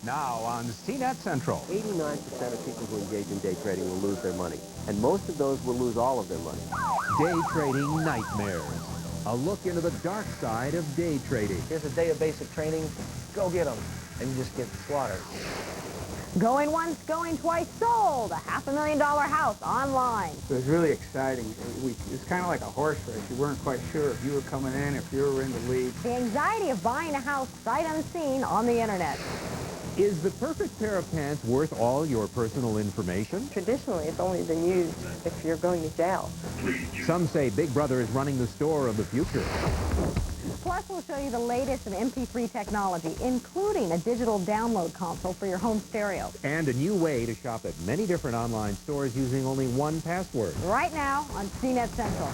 Now on CNET Central. 89% of people who engage in day trading will lose their money, and most of those will lose all of their money. Day trading nightmares. A look into the dark side of day trading. Here's a day of basic training. Go get them. And you just get slaughtered. Going once, going twice, sold. A $500,000 house online. So it was really exciting. It was kind of like a horse race. You weren't quite sure if you were coming in, if you were in the lead. The anxiety of buying a house sight unseen on the internet. Is the perfect pair of pants worth all your personal information? Traditionally, it's only been used if you're going to jail. Some say Big Brother is running the store of the future. Plus, we'll show you the latest in MP3 technology, including a digital download console for your home stereo. And a new way to shop at many different online stores using only one password. Right now on CNET Central.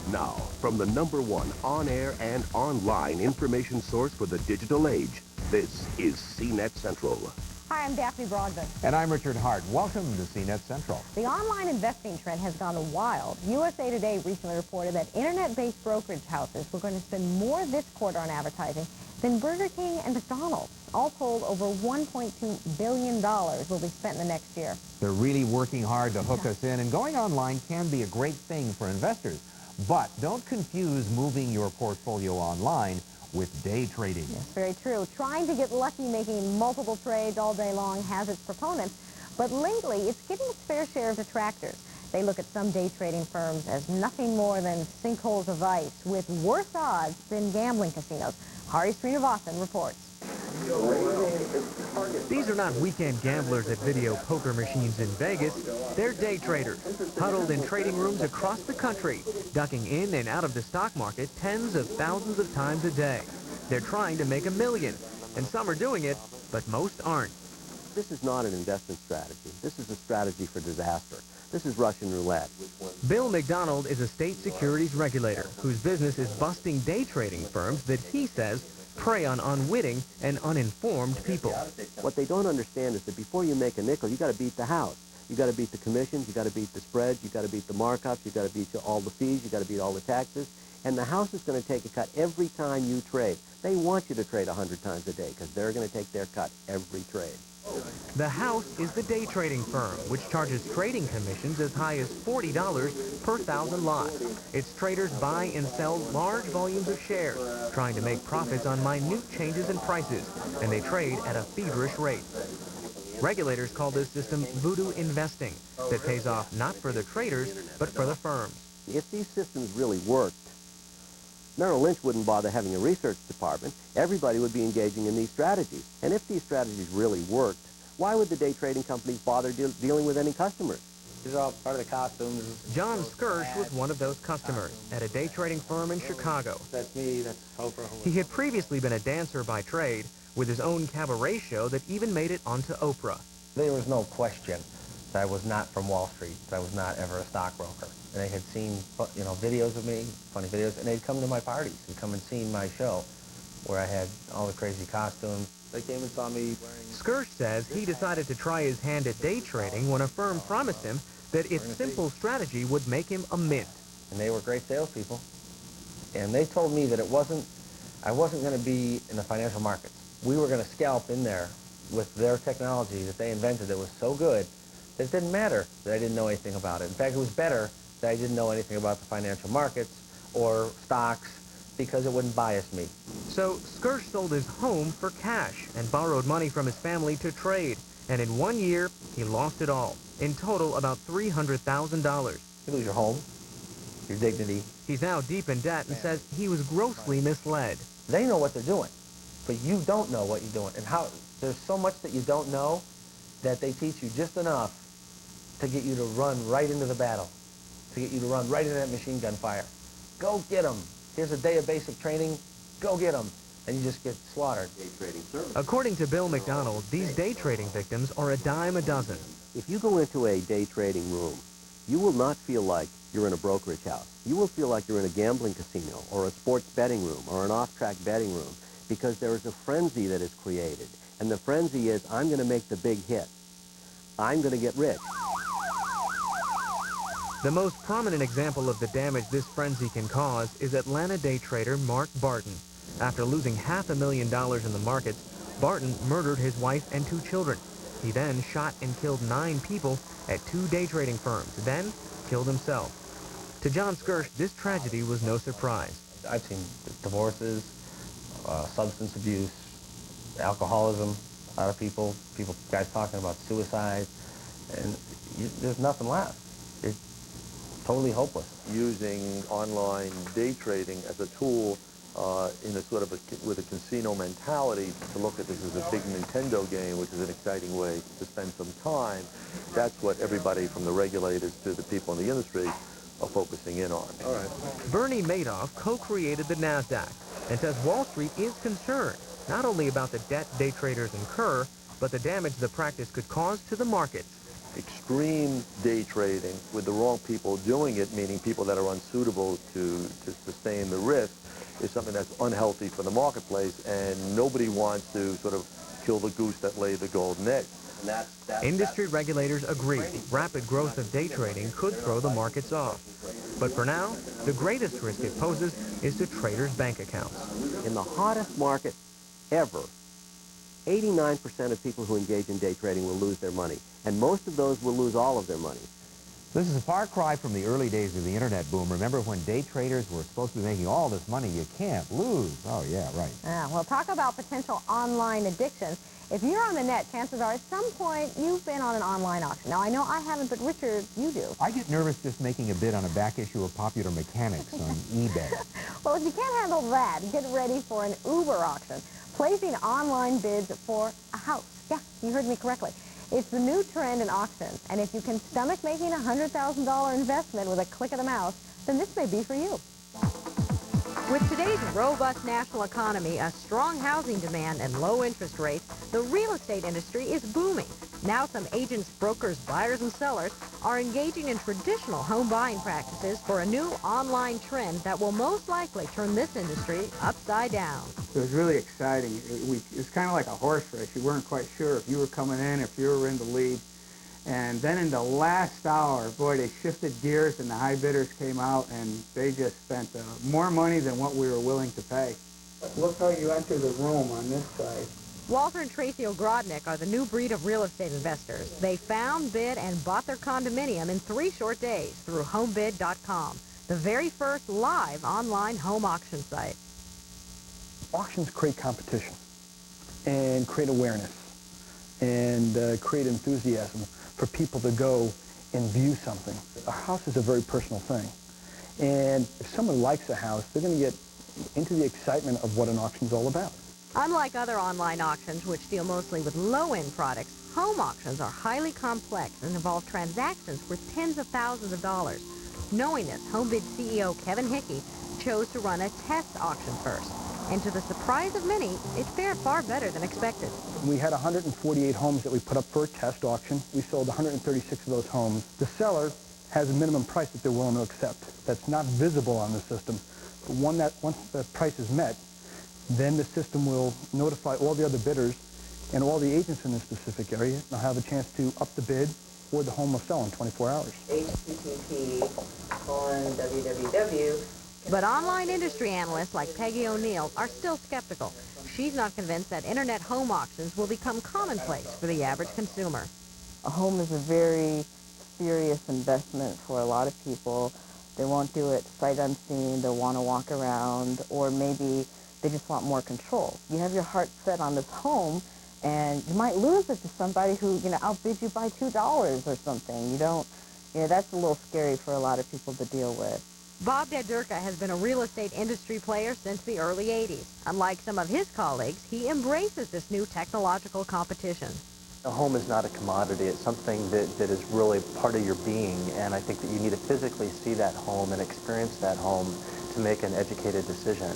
Now, from the #1 on-air and online information source for the digital age, this is CNET Central. Hi, I'm Daphne Broadbent. And I'm Richard Hart. Welcome to CNET Central. The online investing trend has gone wild. USA Today recently reported that internet-based brokerage houses were going to spend more this quarter on advertising than Burger King and McDonald's. All told, over $1.2 billion will be spent in the next year. They're really working hard to hook us in, and going online can be a great thing for investors. But don't confuse moving your portfolio online with day trading. Yes, very true. Trying to get lucky making multiple trades all day long has its proponents, but lately it's getting its fair share of detractors. They look at some day trading firms as nothing more than sinkholes of ice with worse odds than gambling casinos. Hari Srinivasan reports. These are not weekend gamblers at video poker machines in Vegas. They're day traders, huddled in trading rooms across the country, ducking in and out of the stock market tens of thousands of times a day. They're trying to make $1 million, and some are doing it, but most aren't. This is not an investment strategy. This is a strategy for disaster. This is Russian roulette. Bill McDonald is a state securities regulator whose business is busting day trading firms that he says prey on unwitting and uninformed people. What they don't understand is that before you make a nickel, you got to beat the house. You got to beat the commissions, you got to beat the spreads, you got to beat the markups, you got to beat all the fees, you got to beat all the taxes, and the house is going to take a cut every time you trade. They want you to trade 100 times a day because they're going to take their cut every trade. The house is the day trading firm, which charges trading commissions as high as $40 per 1,000 lots. Its traders buy and sell large volumes of shares, trying to make profits on minute changes in prices, and they trade at a feverish rate. Regulators call this system voodoo investing, that pays off not for the traders, but for the firms. If these systems really worked, Merrill Lynch wouldn't bother having a research department. Everybody would be engaging in these strategies. And if these strategies really worked, why would the day trading companies bother dealing with any customers? These are all part of the costumes. John Skirsch was one of those customers at a day trading firm in Chicago. That's me, that's Oprah. He had previously been a dancer by trade with his own cabaret show that even made it onto Oprah. There was no question that I was not from Wall Street, that I was not ever a stockbroker. And they had seen, videos of me, funny videos, and they'd come to my parties. They'd come and see my show where I had all the crazy costumes. They came and saw me wearing... Skirsch says he decided to try his hand at day trading when a firm promised him that its simple strategy would make him a mint. And they were great salespeople. And they told me that I wasn't going to be in the financial markets. We were going to scalp in there with their technology that they invented that was so good that it didn't matter that I didn't know anything about it. In fact, it was better that I didn't know anything about the financial markets or stocks because it wouldn't bias me. So Skirsch sold his home for cash and borrowed money from his family to trade. And in 1 year, he lost it all. In total, about $300,000. You lose your home, your dignity. He's now deep in debt and says he was grossly misled. They know what they're doing, but you don't know what you're doing. And how there's so much that you don't know that they teach you just enough to get you to run right into the battle, to get you to run right into that machine gun fire. Go get them. Here's a day of basic training. Go get them. And you just get slaughtered. Day trading service. According to Bill McDonald, these day trading victims are a dime a dozen. If you go into a day trading room, you will not feel like you're in a brokerage house. You will feel like you're in a gambling casino or a sports betting room or an off-track betting room because there is a frenzy that is created. And the frenzy is, I'm going to make the big hit. I'm going to get rich. The most prominent example of the damage this frenzy can cause is Atlanta day trader Mark Barton. After losing $500,000 in the markets, Barton murdered his wife and 2 children. He then shot and killed 9 people at 2 day trading firms, then killed himself. To John Skirsch, this tragedy was no surprise. I've seen divorces, substance abuse, alcoholism, a lot of people, guys talking about suicide, and there's nothing left. It's totally hopeless. Using online day trading as a tool in a sort of with a casino mentality to look at this as a big Nintendo game, which is an exciting way to spend some time, that's what everybody from the regulators to the people in the industry are focusing in on. All right. Bernie Madoff co-created the NASDAQ and says Wall Street is concerned not only about the debt day traders incur, but the damage the practice could cause to the markets. Extreme day trading with the wrong people doing it, meaning people that are unsuitable to sustain the risk, is something that's unhealthy for the marketplace, and nobody wants to sort of kill the goose that laid the golden egg. Industry regulators agree rapid growth of day trading could throw the markets off. But for now, the greatest risk it poses is to traders' bank accounts. In the hottest market ever, 89% of people who engage in day trading will lose their money, and most of those will lose all of their money. This is a far cry from the early days of the internet boom. Remember when day traders were supposed to be making all this money? You can't lose. Oh, yeah, right. Well, talk about potential online addiction. If you're on the net, chances are at some point you've been on an online auction. Now, I know I haven't, but Richard, you do. I get nervous just making a bid on a back issue of Popular Mechanics on eBay. Well, if you can't handle that, get ready for an Uber auction. Placing online bids for a house. Yeah, you heard me correctly. It's the new trend in auctions, and if you can stomach making a $100,000 investment with a click of the mouse, then this may be for you. With today's robust national economy, a strong housing demand, and low interest rates, the real estate industry is booming. Now some agents, brokers, buyers, and sellers are engaging in traditional home buying practices for a new online trend that will most likely turn this industry upside down. It was really exciting. It was kind of like a horse race. You weren't quite sure if you were coming in, if you were in the lead. And then in the last hour, boy, they shifted gears and the high bidders came out and they just spent more money than what we were willing to pay. Look how you enter the room on this side. Walter and Tracy Ogrodnik are the new breed of real estate investors. They found, bid, and bought their condominium in 3 short days through homebid.com, the very first live online home auction site. Auctions create competition and create awareness and create enthusiasm for people to go and view something. A house is a very personal thing. And if someone likes a house, they're going to get into the excitement of what an auction is all about. Unlike other online auctions, which deal mostly with low-end products, home auctions are highly complex and involve transactions worth tens of thousands of dollars. Knowing this, HomeBid CEO Kevin Hickey chose to run a test auction first. And to the surprise of many, it fared far better than expected. We had 148 homes that we put up for a test auction. We sold 136 of those homes. The seller has a minimum price that they're willing to accept. That's not visible on the system. But once the price is met, then the system will notify all the other bidders and all the agents in this specific area, and they'll have a chance to up the bid or the home will sell in 24 hours. HTTP on www. But online industry analysts like Peggy O'Neill are still skeptical. She's not convinced that internet home auctions will become commonplace for the average consumer. A home is a very serious investment for a lot of people. They won't do it sight unseen. They'll want to walk around, or maybe they just want more control. You have your heart set on this home, and you might lose it to somebody who, outbid you by $2 or something. That's a little scary for a lot of people to deal with. Bob Dedurka has been a real estate industry player since the early 80s. Unlike some of his colleagues, he embraces this new technological competition. A home is not a commodity. It's something that is really part of your being, and I think that you need to physically see that home and experience that home to make an educated decision.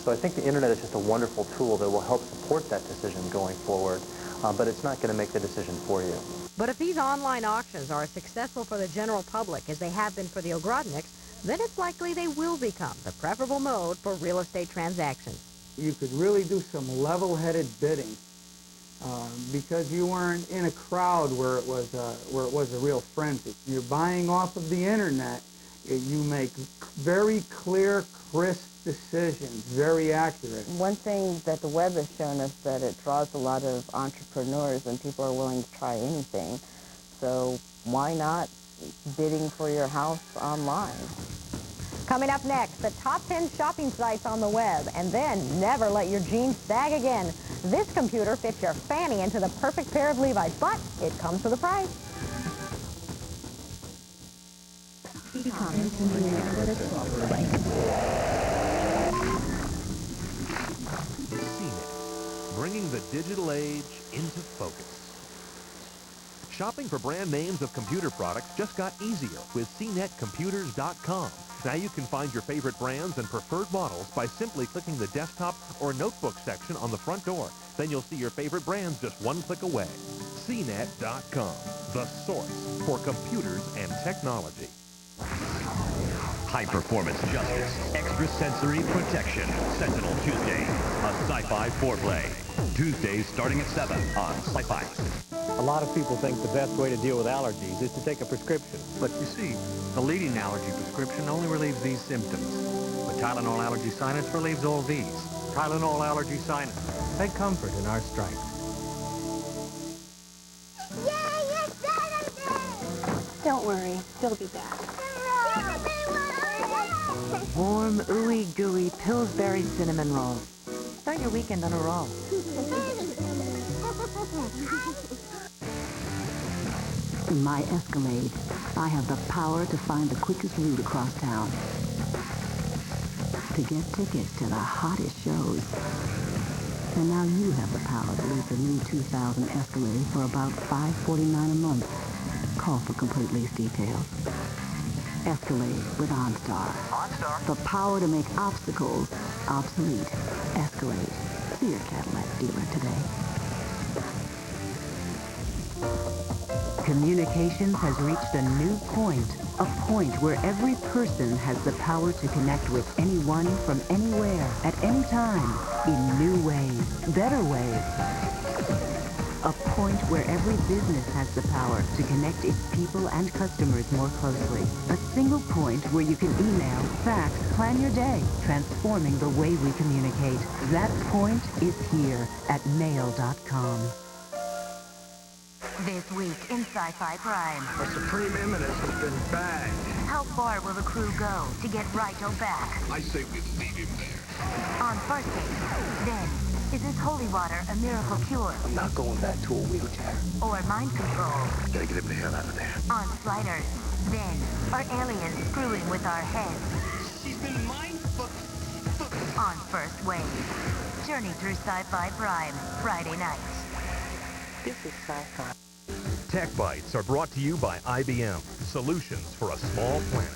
So I think the internet is just a wonderful tool that will help support that decision going forward, but it's not going to make the decision for you. But if these online auctions are as successful for the general public as they have been for the Ogrodniks, then it's likely they will become the preferable mode for real estate transactions. You could really do some level-headed bidding because you weren't in a crowd where it was a real frenzy. You're buying off of the internet. You make very clear, crisp decisions, very accurate. One thing that the web has shown us that it draws a lot of entrepreneurs and people are willing to try anything. So why not bidding for your house online? Coming up next, the top 10 shopping sites on the web, and then never let your jeans sag again. This computer fits your fanny into the perfect pair of Levi's, but it comes with a price. CNET, bringing the digital age into focus. Shopping for brand names of computer products just got easier with CNETcomputers.com. Now you can find your favorite brands and preferred models by simply clicking the desktop or notebook section on the front door. Then you'll see your favorite brands just one click away. CNET.com, the source for computers and technology. High-performance justice, extra-sensory protection. Sentinel Tuesday, a sci-fi foreplay. Tuesdays starting at 7 on SciFi. A lot of people think the best way to deal with allergies is to take a prescription. But you see, the leading allergy prescription only relieves these symptoms. But Tylenol Allergy Sinus relieves all these. Tylenol Allergy Sinus. Take comfort in our strength. Yay, it's Saturday! Don't worry, he'll be back. Warm, ooey-gooey Pillsbury cinnamon rolls. Start your weekend on a roll. In my Escalade, I have the power to find the quickest route across town. To get tickets to the hottest shows. And now you have the power to lease a new 2000 Escalade for about $549 a month. Call for complete lease details. Escalade with OnStar. OnStar? The power to make obstacles obsolete. Escalade. See your Cadillac dealer today. Communications has reached a new point. A point where every person has the power to connect with anyone from anywhere, at any time, in new ways, better ways. A point where every business has the power to connect its people and customers more closely. A single point where you can email, fax, plan your day, transforming the way we communicate. That point is here at mail.com. This week in Sci-Fi Prime. A supreme eminence has been bagged. How far will the crew go to get Raito back? I say we leave him there. On first date, then, is this holy water a miracle cure? I'm not going back to a wheelchair. Or mind control? Gotta get him the hell out of there. On sliders, then, are aliens screwing with our heads? She's been mind-fucked. On first wave, journey through Sci-Fi Prime, Friday night. This is Sci-Fi. Tech Bites are brought to you by IBM, solutions for a small planet.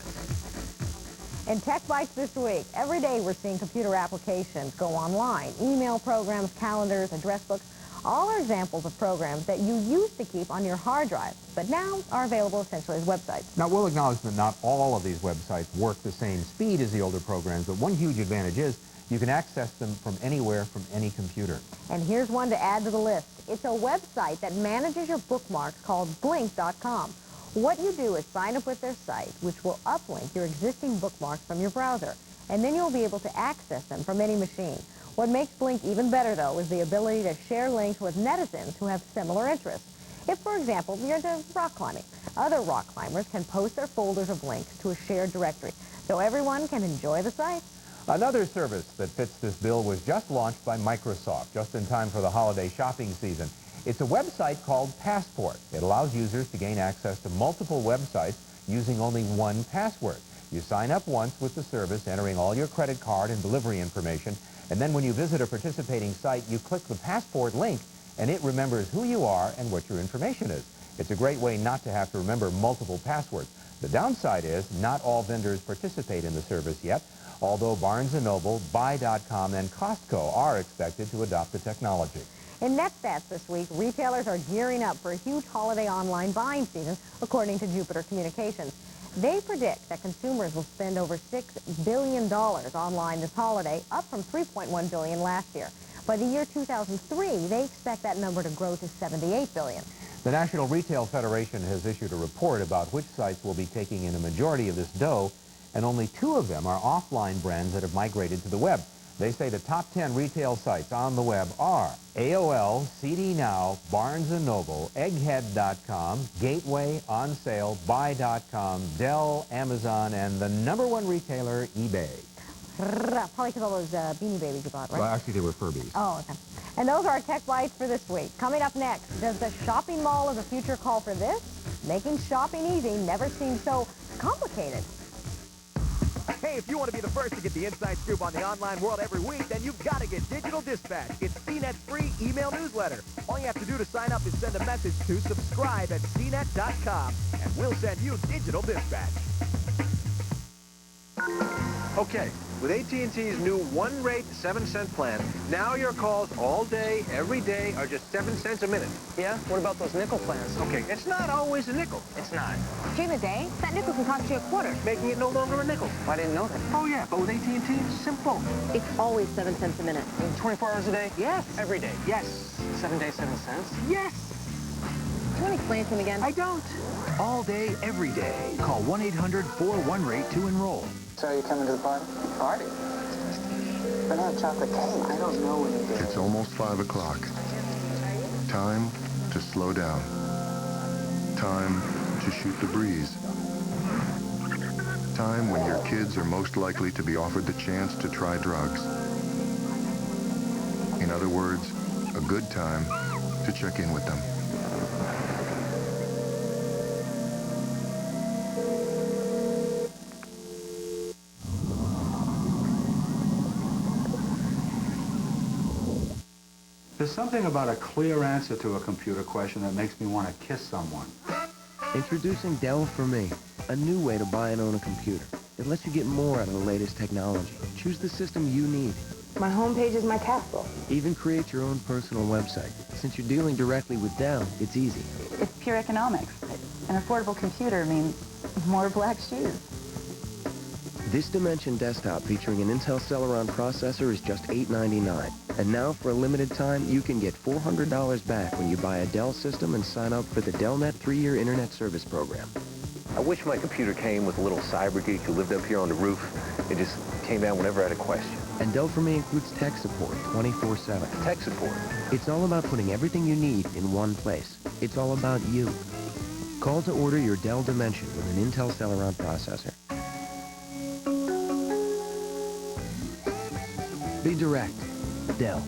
In Tech Bites this week, every day we're seeing computer applications go online. Email programs, calendars, address books, all are examples of programs that you used to keep on your hard drive, but now are available essentially as websites. Now, we'll acknowledge that not all of these websites work the same speed as the older programs, but one huge advantage is you can access them from anywhere, from any computer. And here's one to add to the list. It's a website that manages your bookmarks called Blink.com. What you do is sign up with their site, which will uplink your existing bookmarks from your browser, and then you'll be able to access them from any machine. What makes Blink even better, though, is the ability to share links with netizens who have similar interests. If, for example, you're into rock climbing, other rock climbers can post their folders of links to a shared directory, so everyone can enjoy the site. Another service that fits this bill was just launched by Microsoft, just in time for the holiday shopping season. It's a website called Passport. It allows users to gain access to multiple websites using only one password. You sign up once with the service, entering all your credit card and delivery information, and then when you visit a participating site, you click the Passport link, and it remembers who you are and what your information is. It's a great way not to have to remember multiple passwords. The downside is not all vendors participate in the service yet, although Barnes & Noble, Buy.com, and Costco are expected to adopt the technology. In NetStats this week, retailers are gearing up for a huge holiday online buying season, according to Jupiter Communications. They predict that consumers will spend over $6 billion online this holiday, up from $3.1 billion last year. By the year 2003, they expect that number to grow to $78 billion. The National Retail Federation has issued a report about which sites will be taking in a majority of this dough, and only 2 of them are offline brands that have migrated to the web. They say the top 10 retail sites on the web are AOL, CD Now, Barnes & Noble, Egghead.com, Gateway, On Sale, Buy.com, Dell, Amazon, and the #1 retailer, eBay. Probably because all those Beanie Babies you bought, right? Well, actually, they were Furbies. Oh, okay. And those are our Tech Bites for this week. Coming up next, does the shopping mall of the future call for this? Making shopping easy never seemed so complicated. Hey, if you want to be the first to get the inside scoop on the online world every week, then you've got to get Digital Dispatch. It's CNET's free email newsletter. All you have to do to sign up is send a message to subscribe at CNET.com, and we'll send you Digital Dispatch. Okay, with AT&T's new one-rate 7-cent plan, now your calls all day, every day are just 7 cents a minute. Yeah? What about those nickel plans? Okay, it's not always a nickel. It's not. During the day, that nickel can cost you a quarter. Making it no longer a nickel. I didn't know that. Oh, yeah, but with AT&T, it's simple. It's always 7 cents a minute. 24 hours a day? Yes. Every day? Yes. 7 days, 7 cents? Yes. Do you want to explain it to him again? I don't. All day, every day. Call 1-800-41-RATE to enroll. So you coming to the party? Party? But not chocolate cake. I don't know what it is. It's almost 5 o'clock. Time to slow down. Time to shoot the breeze. Time when your kids are most likely to be offered the chance to try drugs. In other words, a good time to check in with them. There's something about a clear answer to a computer question that makes me want to kiss someone. Introducing Dell for Me, a new way to buy and own a computer. It lets you get more out of the latest technology. Choose the system you need. My homepage is my castle. Even create your own personal website. Since you're dealing directly with Dell, it's easy. It's pure economics. An affordable computer means more black shoes. This Dimension desktop featuring an Intel Celeron processor is just $899. And now, for a limited time, you can get $400 back when you buy a Dell system and sign up for the DellNet 3-year Internet Service Program. I wish my computer came with a little cyber geek who lived up here on the roof. It just came down whenever I had a question. And Dell for Me includes tech support 24/7. Tech support? It's all about putting everything you need in one place. It's all about you. Call to order your Dell Dimension with an Intel Celeron processor. Be direct. Dell.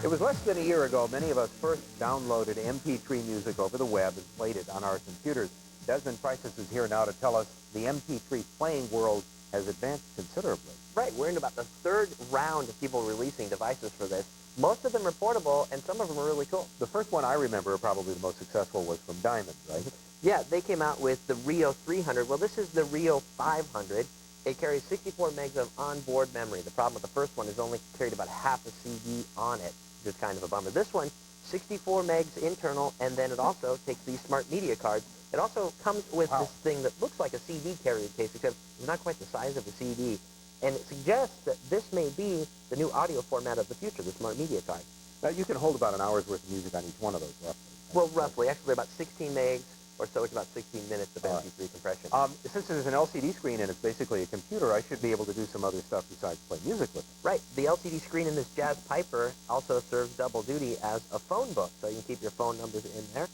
It was less than a year ago many of us first downloaded MP3 music over the web and played it on our computers. Desmond Prices is here now to tell us the MP3 playing world has advanced considerably. Right, we're in about the 3rd round of people releasing devices for this. Most of them are portable, and some of them are really cool. The first one I remember, probably the most successful, was from Diamond, right? Yeah, they came out with the Rio 300. Well, this is the Rio 500. It carries 64 megs of onboard memory. The problem with the first one is only carried about half a CD on it, which is kind of a bummer. This one, 64 megs internal, and then it also takes these smart media cards. It also comes with this thing that looks like a CD carrier case, except it's not quite the size of a CD. And it suggests that this may be the new audio format of the future, the smart media card. Now, you can hold about an hour's worth of music on each one of those, roughly. Well, roughly. Actually, about 16 megs or so. It's about 16 minutes of MP3 compression. Since there's an LCD screen and it's basically a computer, I should be able to do some other stuff besides play music with it. Right. The LCD screen in this Jazz Piper also serves double duty as a phone book, so you can keep your phone numbers in there.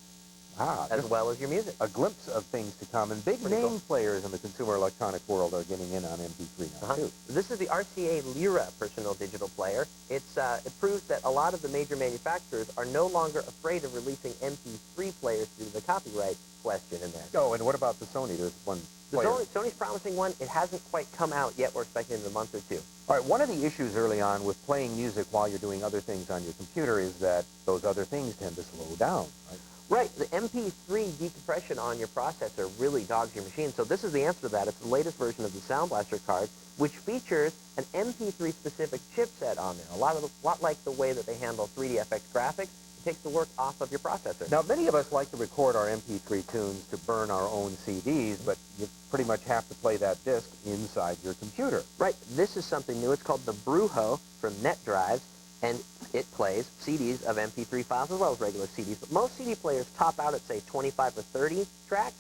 As well as your music. A glimpse of things to come, and big name players in the consumer electronic world are getting in on MP3 now, too. This is the RCA Lyra personal digital player. It proves that a lot of the major manufacturers are no longer afraid of releasing MP3 players due to the copyright question in there. Oh, and what about the Sony? There's one player. Sony's promising one. It hasn't quite come out yet. We're expecting it in a month or 2. All right, one of the issues early on with playing music while you're doing other things on your computer is that those other things tend to slow down, right? Right. The MP3 decompression on your processor really dogs your machine. So this is the answer to that. It's the latest version of the Sound Blaster card, which features an MP3-specific chipset on there. A lot like the way that they handle 3DFX graphics. It takes the work off of your processor. Now, many of us like to record our MP3 tunes to burn our own CDs, but you pretty much have to play that disc inside your computer. Right. This is something new. It's called the Brujo from Net Drives, and it plays CDs of MP3 files as well as regular CDs. But most CD players top out at, say, 25 or 30 tracks.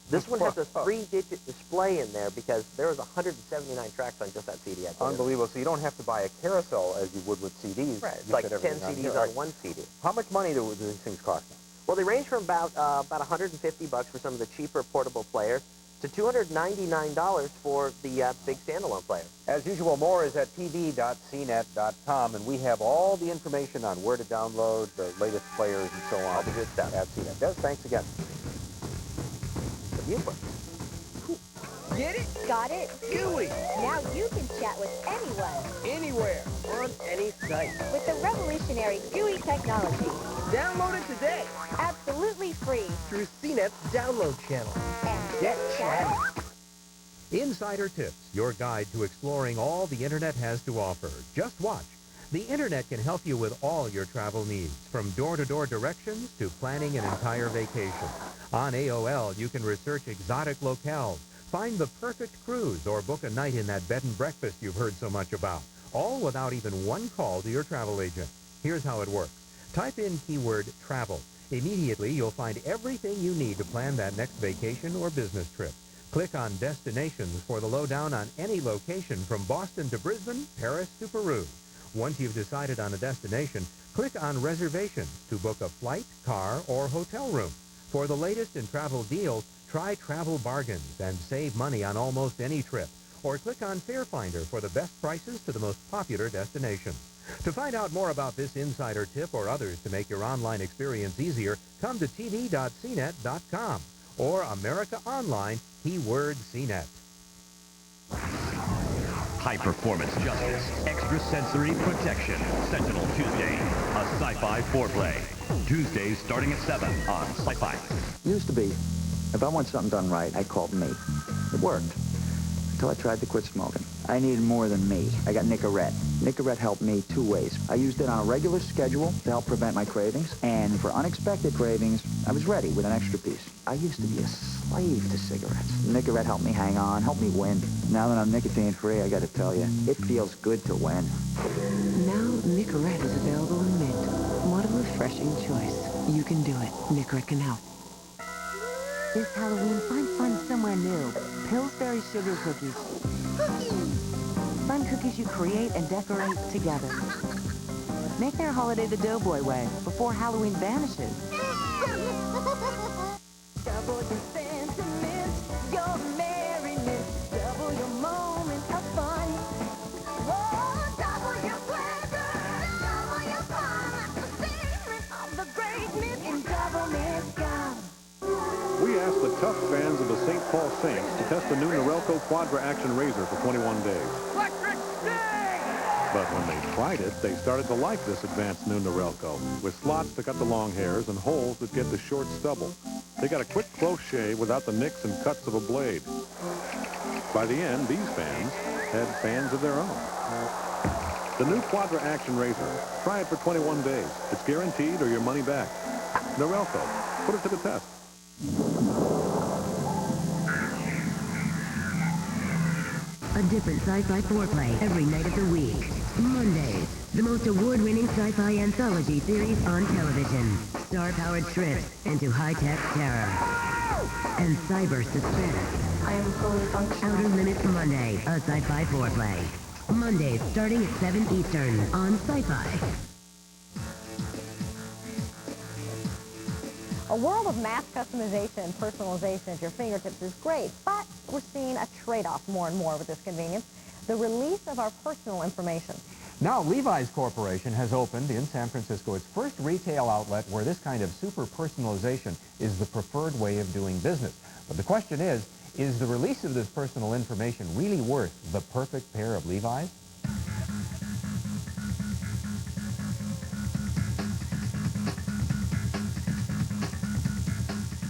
This one has a 3-digit display in there because there was 179 tracks on just that CD. Unbelievable. So you don't have to buy a carousel as you would with CDs. Right. It's like 10 CDs on one CD. How much money do these things cost? Well, they range from about $150 for some of the cheaper portable players to $299 for the big standalone player. As usual, more is at tv.cnet.com, and we have all the information on where to download the latest players and so on. All the good stuff. At CNET. Des, thanks again. The viewport. Get it? Got it? GUI. Now you can chat with anyone. Anywhere. On any site. With the revolutionary GUI technology. Download it today. Absolutely free. Through CNET's download channel. And get chatting. Insider Tips, your guide to exploring all the Internet has to offer. Just watch. The Internet can help you with all your travel needs, from door-to-door directions to planning an entire vacation. On AOL, you can research exotic locales, find the perfect cruise, or book a night in that bed and breakfast you've heard so much about, all without even one call to your travel agent. Here's how it works. Type in keyword travel. Immediately, you'll find everything you need to plan that next vacation or business trip. Click on Destinations for the lowdown on any location from Boston to Brisbane, Paris to Peru. Once you've decided on a destination, click on Reservations to book a flight, car, or hotel room. For the latest in travel deals, try Travel Bargains and save money on almost any trip. Or click on Fare Finder for the best prices to the most popular destinations. To find out more about this insider tip or others to make your online experience easier, come to tv.cnet.com or America Online, keyword CNET. High-performance justice, extrasensory protection. Sentinel Tuesday, a sci-fi foreplay. Tuesdays starting at 7 on SciFi. Used to be, if I want something done right, I called me. It worked. Until I tried to quit smoking. I needed more than me. I got Nicorette. Nicorette helped me 2 ways. I used it on a regular schedule to help prevent my cravings, and for unexpected cravings, I was ready with an extra piece. I used to be a slave to cigarettes. Nicorette helped me hang on, helped me win. Now that I'm nicotine-free, I gotta tell you, it feels good to win. Now Nicorette is available in mint. What a refreshing choice. You can do it. Nicorette can help. This Halloween, find fun somewhere new. Pillsbury Sugar Cookies. Fun cookies you create and decorate together. Make their holiday the Doughboy way before Halloween vanishes. Double your sentiment, your merriment, double your moment of fun. Oh, double your pleasure, double your fun. The secret of the greatness in double miscount. We asked the tough fans of the St. Paul Saints to test the new Norelco Quadra Action Razor for 21 days. Electric sting! But when they tried it, they started to like this advanced new Norelco, with slots to cut the long hairs and holes that get the short stubble. They got a quick close shave without the nicks and cuts of a blade. By the end, these fans had fans of their own. The new Quadra Action Razor. Try it for 21 days. It's guaranteed or your money back. Norelco. Put it to the test. A different sci-fi foreplay every night of the week. Mondays, the most award-winning sci-fi anthology series on television. Star-powered trips into high-tech terror and cyber suspense. I am fully functional. Outer Limits Monday, a sci-fi foreplay. Mondays starting at 7 Eastern on Sci-Fi. A world of mass customization and personalization at your fingertips is great, but we're seeing a trade-off more and more with this convenience, the release of our personal information. Now, Levi's Corporation has opened in San Francisco its first retail outlet where this kind of super personalization is the preferred way of doing business. But the question is the release of this personal information really worth the perfect pair of Levi's?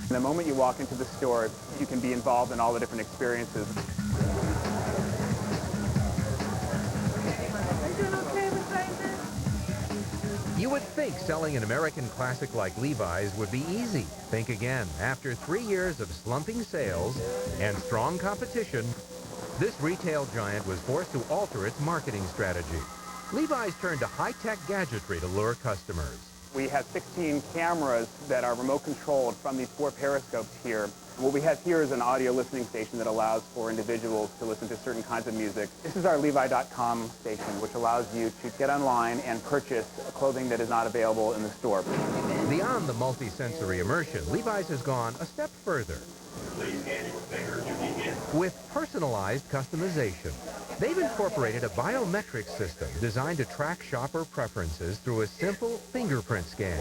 The moment you walk into the store, you can be involved in all the different experiences. You would think selling an American classic like Levi's would be easy. Think again. After 3 years of slumping sales and strong competition, this retail giant was forced to alter its marketing strategy. Levi's turned to high-tech gadgetry to lure customers. We have 16 cameras that are remote controlled from these 4 periscopes here. What we have here is an audio listening station that allows for individuals to listen to certain kinds of music. This is our Levi.com station, which allows you to get online and purchase clothing that is not available in the store. Beyond the multi-sensory immersion, Levi's has gone a step further. With personalized customization, they've incorporated a biometric system designed to track shopper preferences through a simple fingerprint scan.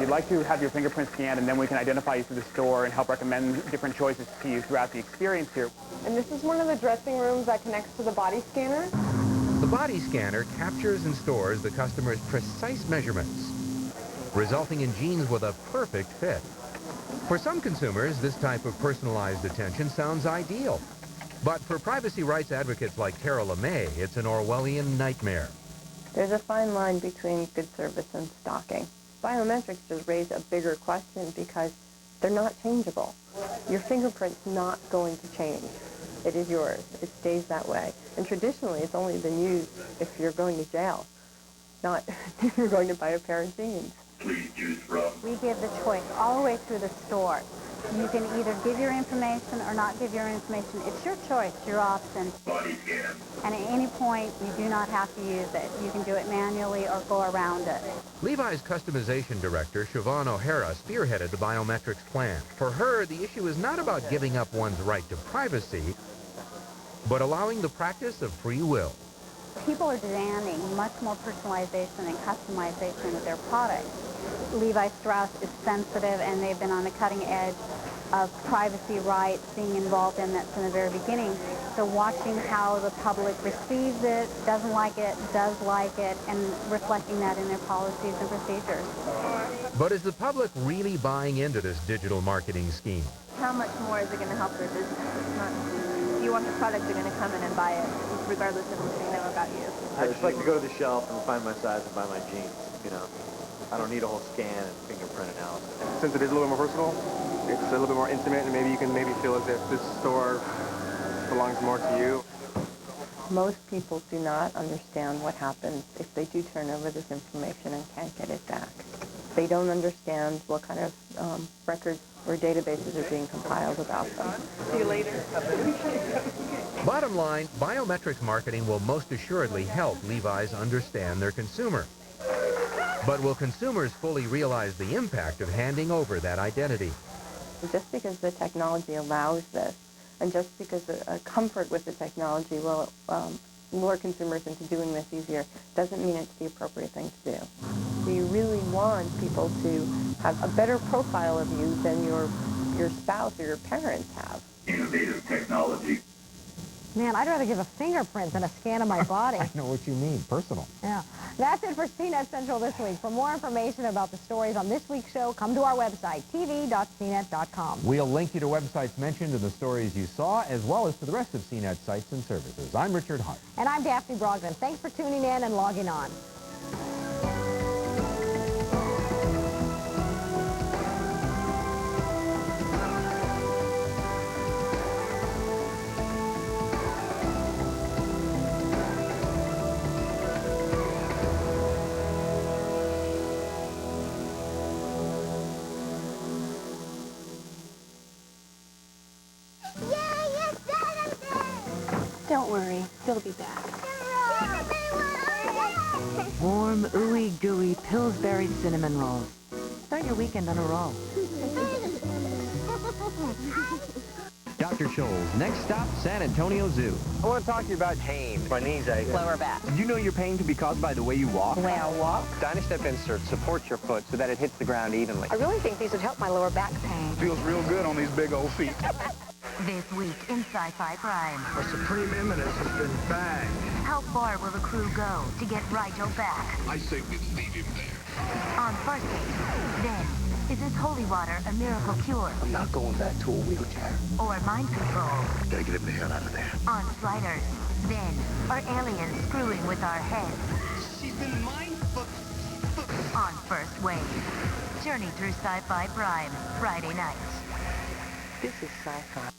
You'd like to have your fingerprint scanned, and then we can identify you through the store and help recommend different choices to you throughout the experience here. And this is one of the dressing rooms that connects to the body scanner. The body scanner captures and stores the customer's precise measurements, resulting in jeans with a perfect fit. For some consumers, this type of personalized attention sounds ideal. But for privacy rights advocates like Tara LeMay, it's an Orwellian nightmare. There's a fine line between good service and stalking. Biometrics just raise a bigger question because they're not changeable. Your fingerprint's not going to change. It is yours. It stays that way. And traditionally, it's only been used if you're going to jail, not if you're going to buy a pair of jeans. We give the choice all the way through the store. You can either give your information or not give your information. It's your choice, your option. And at any point, you do not have to use it. You can do it manually or go around it. Levi's customization director, Siobhan O'Hara, spearheaded the biometrics plan. For her, the issue is not about giving up one's right to privacy, but allowing the practice of free will. People are demanding much more personalization and customization with their products. Levi Strauss is sensitive, and they've been on the cutting edge of privacy rights, being involved in that from the very beginning. So watching how the public receives it, doesn't like it, does like it, and reflecting that in their policies and procedures. But is the public really buying into this digital marketing scheme? How much more is it going to help their business? It's not, if you want the product, you're going to come in and buy it, regardless of what they know about you. I just like to go to the shelf and find my size and buy my jeans, you know. I don't need a whole scan and fingerprint analysis. Since it is a little bit more versatile, it's a little bit more intimate, and maybe you can feel as if this store belongs more to you. Most people do not understand what happens if they do turn over this information and can't get it back. They don't understand what kind of records or databases are being compiled about them. See you later. Bottom line, biometrics marketing will most assuredly help Levi's understand their consumer. But will consumers fully realize the impact of handing over that identity? Just because the technology allows this, and just because a comfort with the technology will lure consumers into doing this easier, doesn't mean it's the appropriate thing to do. So you really want people to have a better profile of you than your spouse or your parents have. Innovative technology. Man, I'd rather give a fingerprint than a scan of my body. I know what you mean, personal. Yeah. That's it for CNET Central this week. For more information about the stories on this week's show, come to our website, tv.cnet.com. We'll link you to websites mentioned in the stories you saw, as well as to the rest of CNET sites and services. I'm Richard Hart. And I'm Daphne Brogdon. Thanks for tuning in and logging on. Don't worry, they'll be back. Warm, ooey-gooey Pillsbury cinnamon rolls. Start your weekend on a roll. Dr. Scholl's next stop, San Antonio Zoo. I want to talk to you about pain. My knees ache. Lower back. Did you know your pain can be caused by the way you walk? The way I walk. Dynastep insert supports your foot so that it hits the ground evenly. I really think these would help my lower back pain. Feels real good on these big old feet. This week in Sci-Fi Prime. Our supreme eminence has been bagged. How far will the crew go to get Rigel back? I say we leave him there. On Farsight. Then, Is this holy water a miracle cure? I'm not going back to a wheelchair. Or mind control? Gotta get the hell out of there. On sliders. Then, are aliens screwing with our heads? She's been mind On First Wave. Journey through Sci-Fi Prime, Friday night. This is sci-fi.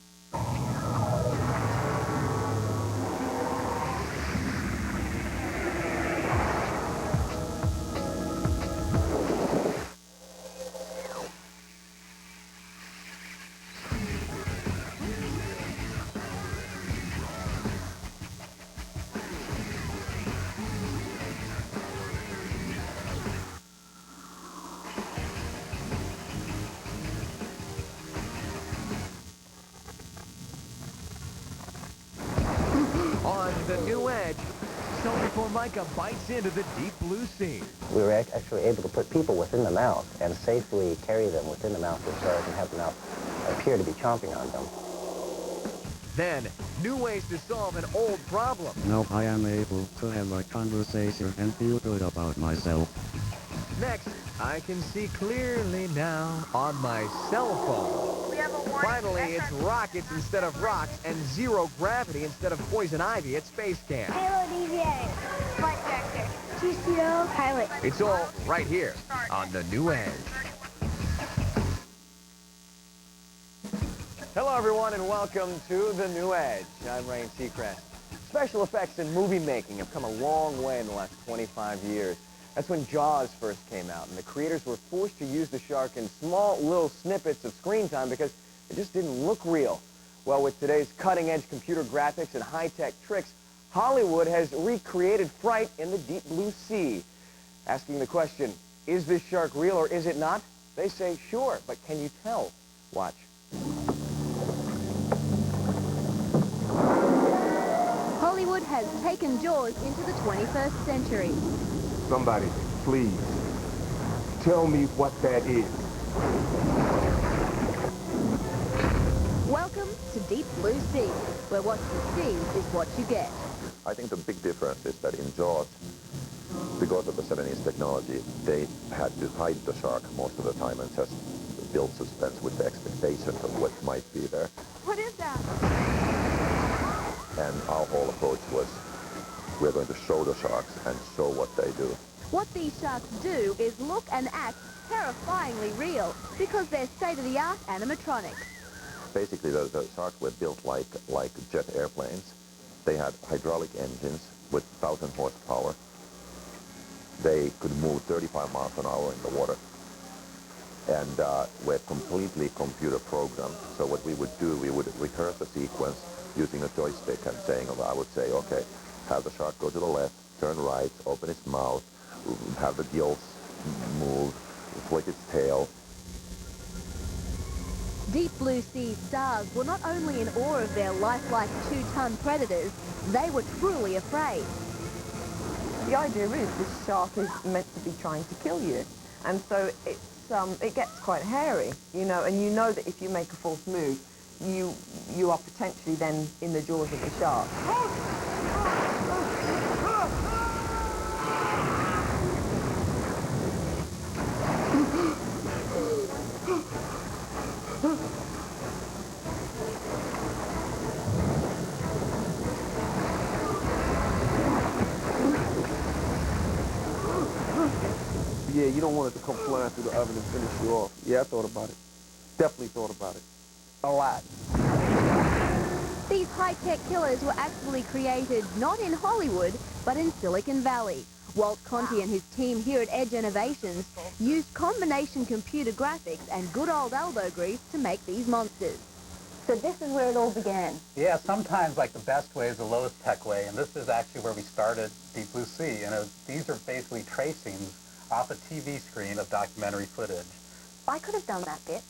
On the new edge, Sony Formica bites into the deep blue sea. We were actually able to put people within the mouth and safely carry them within the mouth of the shark and have the mouth appear to be chomping on them. Then, new ways to solve an old problem. Now I am able to have a conversation and feel good about myself. Next, I can see clearly now on my cell phone. Finally, it's rockets instead of rocks and zero gravity instead of poison ivy at space camp. Halo DVA. Flight director. TCO. Pilot. It's all right here on the new edge. Hello, everyone, and welcome to the new edge. I'm Ryan Seacrest. Special effects in movie making have come a long way in the last 25 years. That's when Jaws first came out, and the creators were forced to use the shark in small little snippets of screen time because it just didn't look real. Well, with today's cutting-edge computer graphics and high-tech tricks, Hollywood has recreated fright in the deep blue sea. Asking the question, is this shark real or is it not? They say, sure, but can you tell? Watch. Hollywood has taken Jaws into the 21st century. Somebody, please, tell me what that is. Welcome to Deep Blue Sea, where what you see is what you get. I think the big difference is that in Jaws, because of the 70s technology, they had to hide the shark most of the time and just build suspense with the expectations of what might be there. What is that? And our whole approach was, we're going to show the sharks and show what they do. What these sharks do is look and act terrifyingly real because they're state-of-the-art animatronics. Basically, the sharks were built like jet airplanes. They had hydraulic engines with 1,000 horsepower. They could move 35 miles an hour in the water and were completely computer programmed. So what we would do, we would rehearse a sequence using a joystick and saying, I would say, okay, have the shark go to the left, turn right, open its mouth, have the gills move, flick its tail. Deep Blue Sea stars were not only in awe of their lifelike 2-ton predators, they were truly afraid. The idea is this shark is meant to be trying to kill you. And so it gets quite hairy, you know, and you know that if you make a false move, you are potentially then in the jaws of the shark. Yeah, you don't want it to come flying through the oven and finish you off. Yeah, I thought about it. Definitely thought about it. A lot. These high-tech killers were actually created not in Hollywood, but in Silicon Valley. Walt Conti and his team here at Edge Innovations used combination computer graphics and good old elbow grease to make these monsters. So this is where it all began. Yeah, sometimes like the best way is the lowest tech way, and this is actually where we started Deep Blue Sea. And these are basically tracings off a TV screen of documentary footage. I could have done that bit.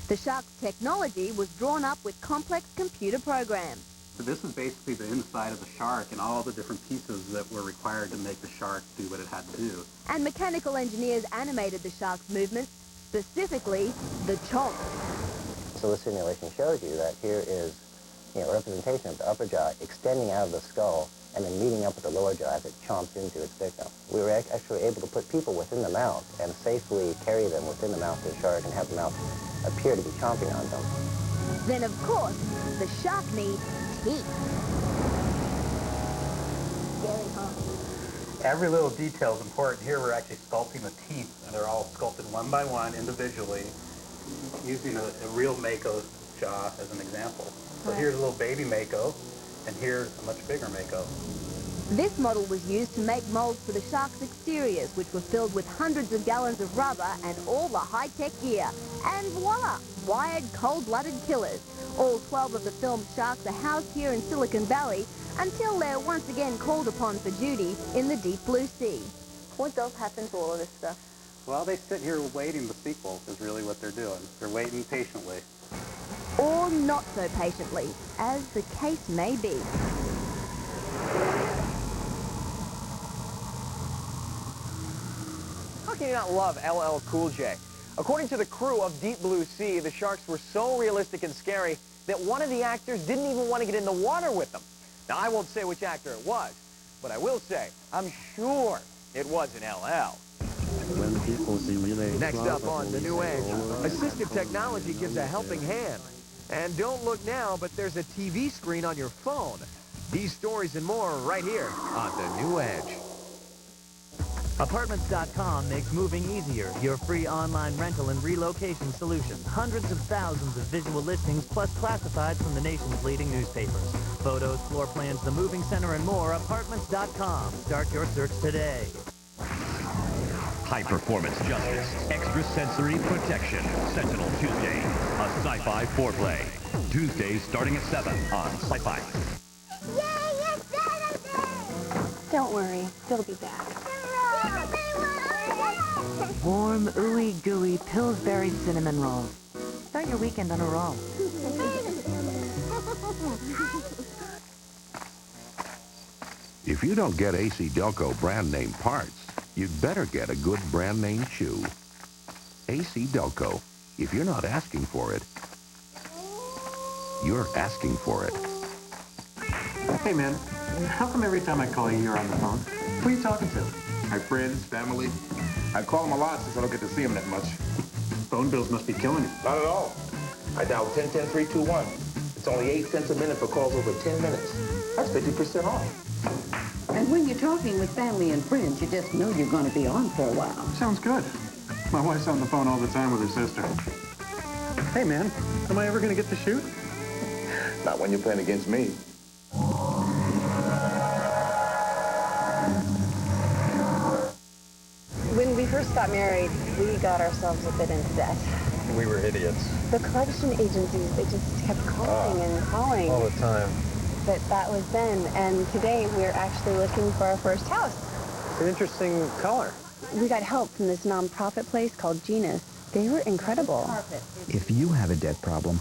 The shark's technology was drawn up with complex computer programs. So this is basically the inside of the shark and all the different pieces that were required to make the shark do what it had to do. And mechanical engineers animated the shark's movements, specifically the chomp. So the simulation shows you that here is representation of the upper jaw extending out of the skull and then meeting up with the lower jaw as it chomps into its victim. We were actually able to put people within the mouth and safely carry them within the mouth of the shark and have the mouth appear to be chomping on them. Then, of course, the shark needs teeth. Scary, huh? Every little detail is important. Here we're actually sculpting the teeth, and they're all sculpted one by one individually, using a real Mako jaw as an example. So here's a little baby Mako, and here's a much bigger Mako. This model was used to make molds for the shark's exteriors, which were filled with hundreds of gallons of rubber and all the high-tech gear. And voila! Wired, cold-blooded killers. All 12 of the filmed sharks are housed here in Silicon Valley until they're once again called upon for duty in the deep blue sea. What does happen to all of this stuff? Well, they sit here waiting the sequel is really what they're doing. They're waiting patiently. Or not so patiently, as the case may be. How can you not love LL Cool J? According to the crew of Deep Blue Sea, the sharks were so realistic and scary that one of the actors didn't even want to get in the water with them. Now, I won't say which actor it was, but I will say, I'm sure it wasn't LL. When people see me, they Next up on The New Edge, assistive technology gives a helping hand. And don't look now, but there's a TV screen on your phone. These stories and more right here on The New Edge. Apartments.com makes moving easier. Your free online rental and relocation solution. Hundreds of thousands of visual listings plus classifieds from the nation's leading newspapers. Photos, floor plans, the moving center, and more. Apartments.com. Start your search today. High-performance justice, extrasensory protection. Sentinel Tuesday, a sci-fi foreplay. Tuesdays starting at 7 on SciFi. Don't worry, they'll be back. Warm, ooey gooey Pillsbury cinnamon rolls. Start your weekend on a roll. If you don't get AC Delco brand name parts, you'd better get a good brand name shoe. AC Delco. If you're not asking for it, you're asking for it. Hey, man. How come every time I call you, you're on the phone? Who are you talking to? My friends, family. I call them a lot since I don't get to see them that much. Phone bills must be killing you. Not at all. I dial 10-10-321. It's only 8 cents a minute for calls over 10 minutes. That's 50% off. And when you're talking with family and friends, you just know you're going to be on for a while. Sounds good. My wife's on the phone all the time with her sister. Hey, man, am I ever going to get to shoot? Not when you're playing against me. When we first got married, we got ourselves a bit into debt. We were idiots. The collection agencies, they just kept calling and calling. All the time. But that was then, and today we're actually looking for our first house. It's an interesting color. We got help from this nonprofit place called Genus. They were incredible. If you have a debt problem,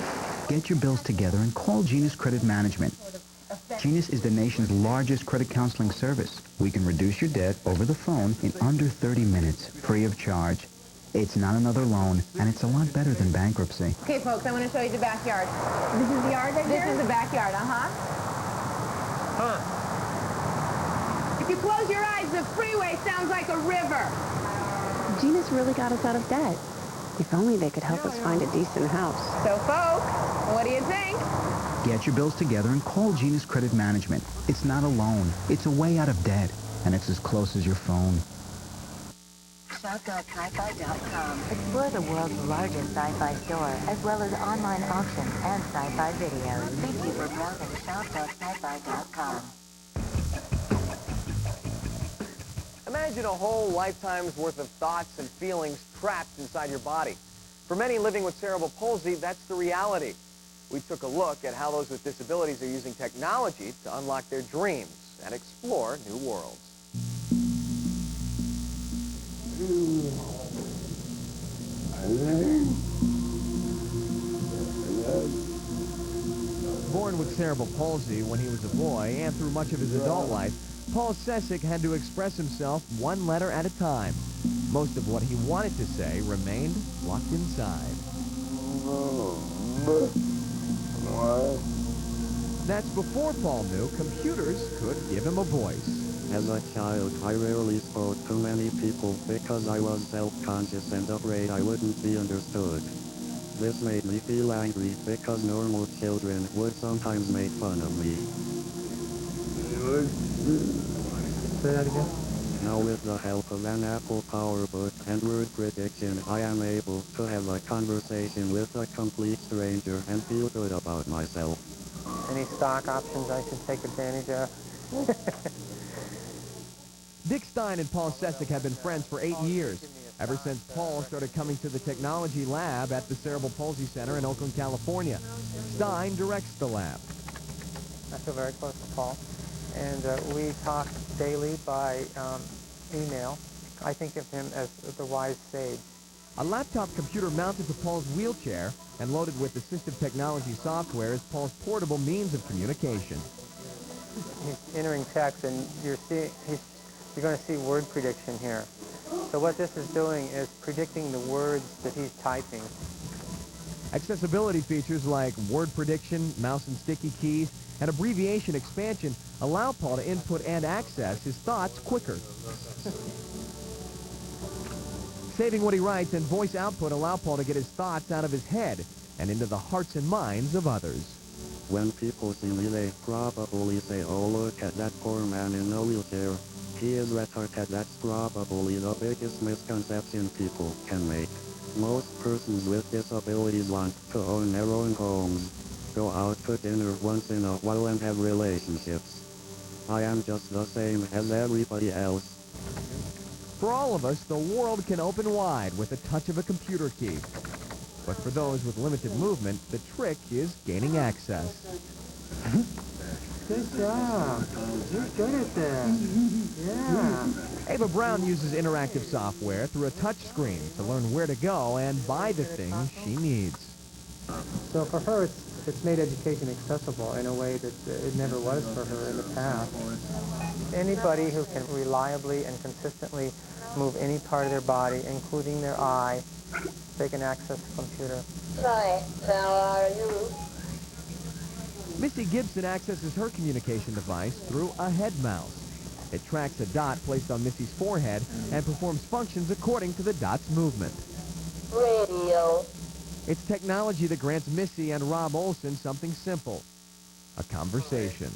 get your bills together and call Genus Credit Management. Genus is the nation's largest credit counseling service. We can reduce your debt over the phone in under 30 minutes, free of charge. It's not another loan, and it's a lot better than bankruptcy. Okay, folks, I want to show you the backyard. This is the yard right here? This is the backyard, If you close your eyes, the freeway sounds like a river. Genus really got us out of debt. If only they could help us find a decent house. So, folks, what do you think? Get your bills together and call Genus Credit Management. It's not a loan. It's a way out of debt, and it's as close as your phone. Shop.sci-fi.com. Explore the world's largest sci-fi store, as well as online auctions and sci-fi videos. Thank you for browsing shop.sci-fi.com. Imagine a whole lifetime's worth of thoughts and feelings trapped inside your body. For many living with cerebral palsy, that's the reality. We took a look at how those with disabilities are using technology to unlock their dreams and explore new worlds. Born with cerebral palsy when he was a boy and through much of his adult life, Paul Sessick had to express himself one letter at a time. Most of what he wanted to say remained locked inside. That's before Paul knew computers could give him a voice. As a child, I rarely spoke to many people because I was self-conscious and afraid I wouldn't be understood. This made me feel angry because normal children would sometimes make fun of me. Say that again? Now with the help of an Apple PowerBook and word prediction, I am able to have a conversation with a complete stranger and feel good about myself. Any stock options I should take advantage of? Dick Stein and Paul Sesek have been friends for 8 years, ever since Paul started coming to the technology lab at the Cerebral Palsy Center in Oakland, California. Stein directs the lab. I feel very close to Paul, and we talk daily by email. I think of him as the wise sage. A laptop computer mounted to Paul's wheelchair and loaded with assistive technology software is Paul's portable means of communication. He's entering text, and you're going to see word prediction here. So what this is doing is predicting the words that he's typing. Accessibility features like word prediction, mouse and sticky keys, and abbreviation expansion allow Paul to input and access his thoughts quicker. Saving what he writes and voice output allow Paul to get his thoughts out of his head and into the hearts and minds of others. When people see me, they probably say, "Oh, look at that poor man in a wheelchair. He is retarded." That's probably the biggest misconception people can make. Most persons with disabilities want to own their own homes, go out to dinner once in a while, and have relationships. I am just the same as everybody else. For all of us, the world can open wide with a touch of a computer key. But for those with limited movement, the trick is gaining access. Good job. You're good at that. Yeah. Ava Brown uses interactive software through a touch screen to learn where to go and buy the things she needs. So for her, it's made education accessible in a way that it never was for her in the past. Anybody who can reliably and consistently move any part of their body, including their eye, they can access the computer. Hi, how are you? Missy Gibson accesses her communication device through a head mouse. It tracks a dot placed on Missy's forehead and performs functions according to the dot's movement. Radio. It's technology that grants Missy and Rob Olson something simple: a conversation.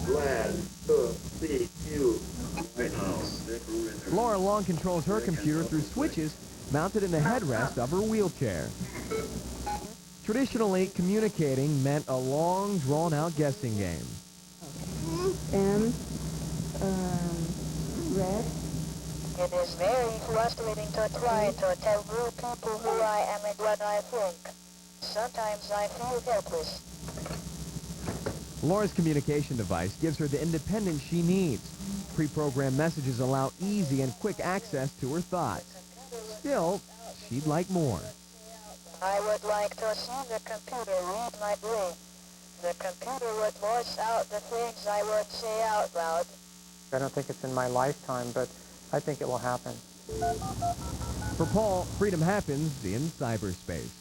Glad to see you right now. Laura Long controls her computer through switches mounted in the headrest of her wheelchair. Traditionally, communicating meant a long, drawn-out guessing game. Red. It is very frustrating to try to tell real people who I am and what I think. Sometimes I feel helpless. Laura's communication device gives her the independence she needs. Pre-programmed messages allow easy and quick access to her thoughts. Still, she'd like more. I would like to see the computer read my brain. The computer would voice out the things I would say out loud. I don't think it's in my lifetime, but I think it will happen. For Paul, freedom happens in cyberspace.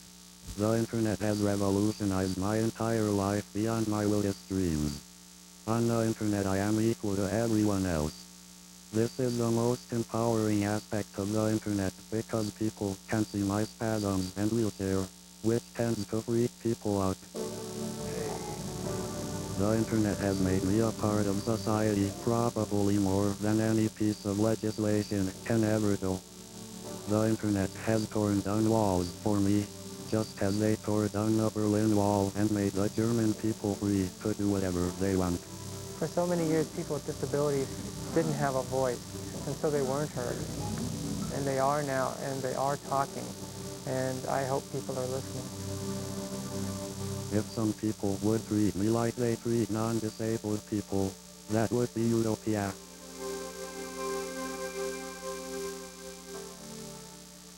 The internet has revolutionized my entire life beyond my wildest dreams. On the internet, I am equal to everyone else. This is the most empowering aspect of the internet because people can see my spasms and wheelchair, which tends to freak people out. The internet has made me a part of society probably more than any piece of legislation can ever do. The internet has torn down walls for me, just as they tore down the Berlin Wall and made the German people free to do whatever they want. For so many years, people with disabilities didn't have a voice, and so they weren't heard. And they are now, and they are talking, and I hope people are listening. If some people would treat me like they treat non-disabled people, that would be utopia.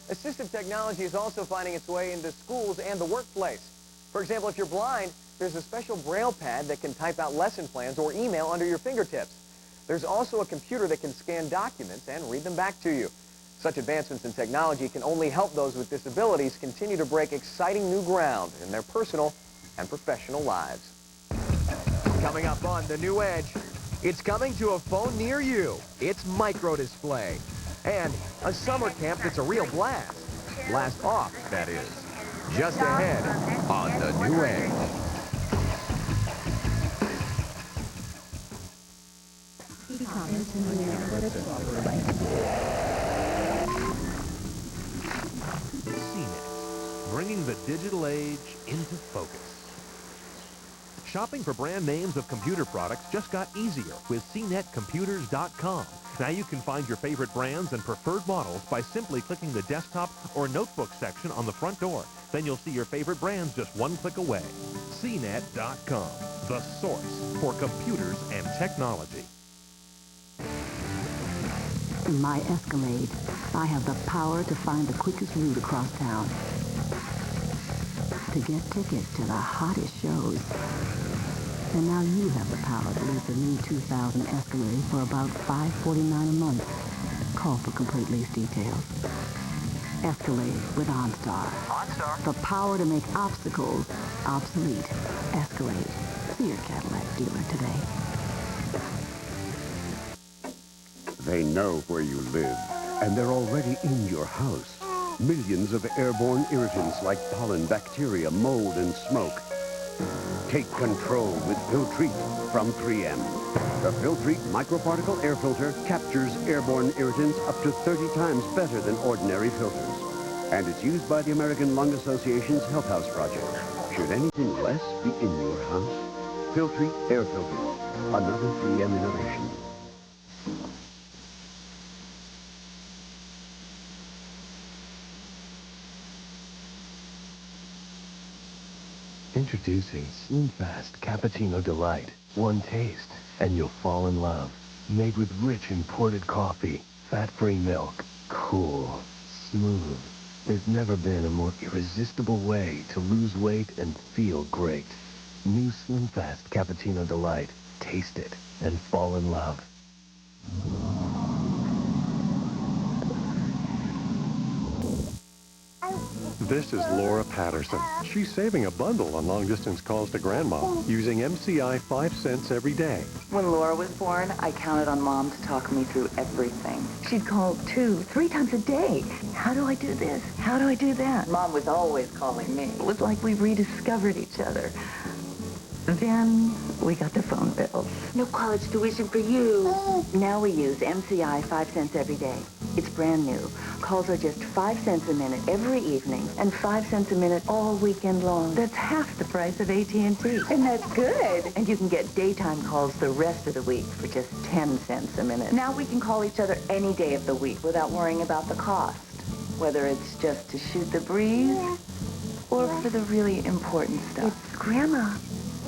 Assistive technology is also finding its way into schools and the workplace. For example, if you're blind, there's a special braille pad that can type out lesson plans or email under your fingertips. There's also a computer that can scan documents and read them back to you. Such advancements in technology can only help those with disabilities continue to break exciting new ground in their personal and professional lives. Coming up on The New Edge, it's coming to a phone near you. It's micro display. And a summer camp that's a real blast. Blast off, that is. Just ahead on The New Edge. CNET, bringing the digital age into focus. Shopping for brand names of computer products just got easier with CNETcomputers.com. Now you can find your favorite brands and preferred models by simply clicking the desktop or notebook section on the front door. Then you'll see your favorite brands just one click away. CNET.com, the source for computers and technology. In my Escalade, I have the power to find the quickest route across town. To get tickets to the hottest shows. And now you have the power to lease a new 2000 Escalade for about $549 a month. Call for complete lease details. Escalade with OnStar. OnStar? The power to make obstacles obsolete. Escalade. See your Cadillac dealer today. They know where you live, and they're already in your house. Millions of airborne irritants like pollen, bacteria, mold, and smoke. Take control with Filtreat from 3M. The Filtreat microparticle air filter captures airborne irritants up to 30 times better than ordinary filters. And it's used by the American Lung Association's Health House Project. Should anything less be in your house? Filtreat air filters. Another 3M innovation. Introducing SlimFast Cappuccino Delight. One taste, and you'll fall in love. Made with rich imported coffee, fat-free milk, cool, smooth. There's never been a more irresistible way to lose weight and feel great. New SlimFast Cappuccino Delight. Taste it and fall in love. This is Laura Patterson. She's saving a bundle on long-distance calls to Grandma using MCI 5 cents every day. When Laura was born, I counted on Mom to talk me through everything. She'd call 2, 3 times a day. How do I do this? How do I do that? Mom was always calling me. It was like we rediscovered each other. Then we got the phone bills. No college tuition for you. Now we use MCI 5 cents every day. It's brand new. Calls are just 5 cents a minute every evening and 5 cents a minute all weekend long. That's half the price of AT&T. And that's good. And you can get daytime calls the rest of the week for just 10 cents a minute. Now we can call each other any day of the week without worrying about the cost. Whether it's just to shoot the breeze or for the really important stuff. It's Grandma.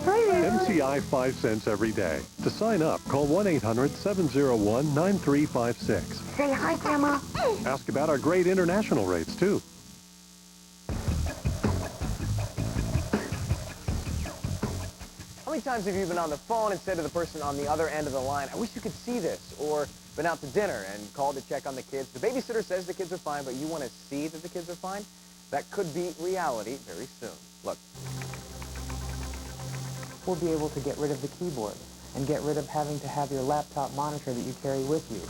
MCI 5 cents every day. To sign up, call 1-800-701-9356. Say hi, Grandma. Ask about our great international rates, too. How many times have you been on the phone and said to the person on the other end of the line, I wish you could see this, or been out to dinner and called to check on the kids? The babysitter says the kids are fine, but you want to see that the kids are fine? That could be reality very soon. Look. We'll be able to get rid of the keyboard and get rid of having to have your laptop monitor that you carry with you.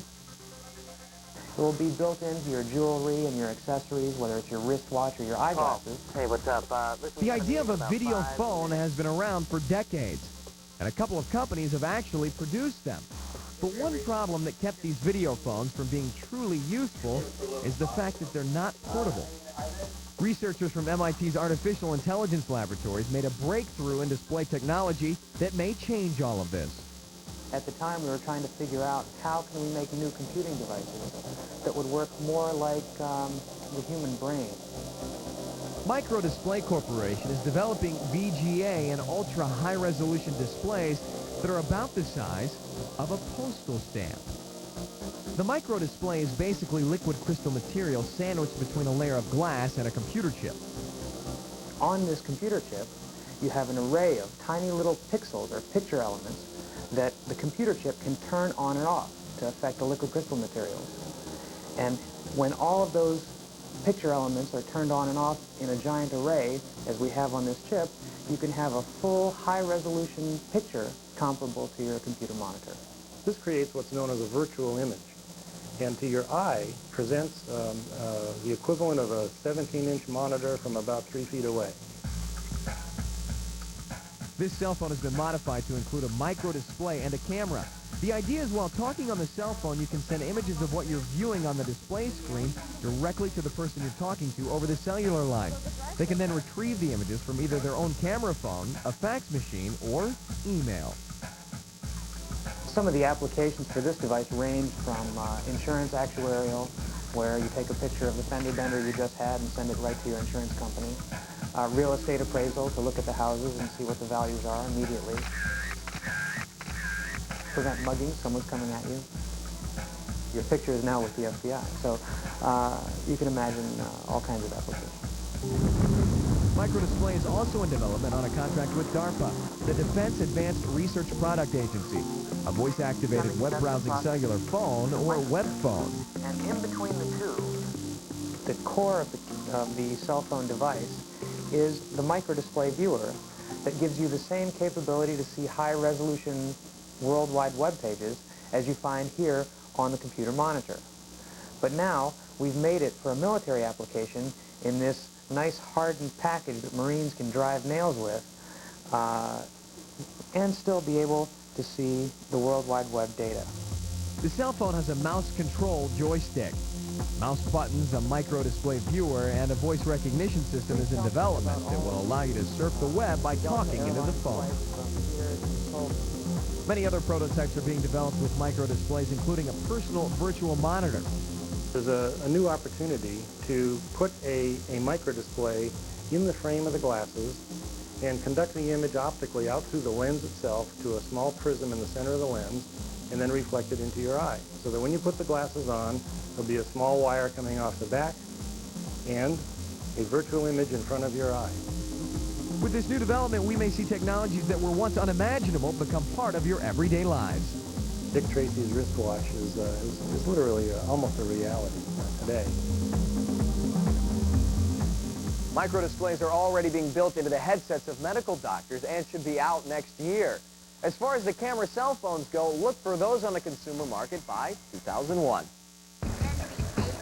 It will be built into your jewelry and your accessories, whether it's your wristwatch or your eyeglasses. Hey, what's up? The idea of a video phone has been around for decades, and a couple of companies have actually produced them. But one problem that kept these video phones from being truly useful is the fact that they're not portable. Researchers from MIT's Artificial Intelligence Laboratories made a breakthrough in display technology that may change all of this. At the time, we were trying to figure out how can we make new computing devices that would work more like the human brain. Micro Display Corporation is developing VGA and ultra high-resolution displays that are about the size of a postal stamp. The micro display is basically liquid crystal material sandwiched between a layer of glass and a computer chip. On this computer chip, you have an array of tiny little pixels or picture elements that the computer chip can turn on and off to affect the liquid crystal materials. And when all of those picture elements are turned on and off in a giant array, as we have on this chip, you can have a full high-resolution picture comparable to your computer monitor. This creates what's known as a virtual image, and to your eye presents the equivalent of a 17-inch monitor from about 3 feet away. This cell phone has been modified to include a micro display and a camera. The idea is while talking on the cell phone, you can send images of what you're viewing on the display screen directly to the person you're talking to over the cellular line. They can then retrieve the images from either their own camera phone, a fax machine, or email. Some of the applications for this device range from insurance actuarial, where you take a picture of the fender bender you just had and send it right to your insurance company. Real estate appraisal, to look at the houses and see what the values are immediately. Prevent mugging, someone's coming at you. Your picture is now with the FBI. So you can imagine all kinds of applications. Microdisplay is also in development on a contract with DARPA, the Defense Advanced Research Product Agency, a voice-activated web browsing cellular phone or web phone. And in between the two, the core of the cell phone device is the microdisplay viewer that gives you the same capability to see high-resolution worldwide web pages as you find here on the computer monitor. But now we've made it for a military application in this nice hardened package that Marines can drive nails with and still be able to see the World Wide Web data. The cell phone has a mouse-controlled joystick. Mouse buttons, a micro-display viewer, and a voice recognition system is in development that will allow you to surf the web by talking into the phone. Many other prototypes are being developed with micro-displays, including a personal virtual monitor. There's a new opportunity to put a microdisplay in the frame of the glasses and conduct the image optically out through the lens itself to a small prism in the center of the lens and then reflect it into your eye. So that when you put the glasses on, there'll be a small wire coming off the back and a virtual image in front of your eye. With this new development, we may see technologies that were once unimaginable become part of your everyday lives. Dick Tracy's wristwatch is literally almost a reality today. Microdisplays are already being built into the headsets of medical doctors and should be out next year. As far as the camera cell phones go, look for those on the consumer market by 2001.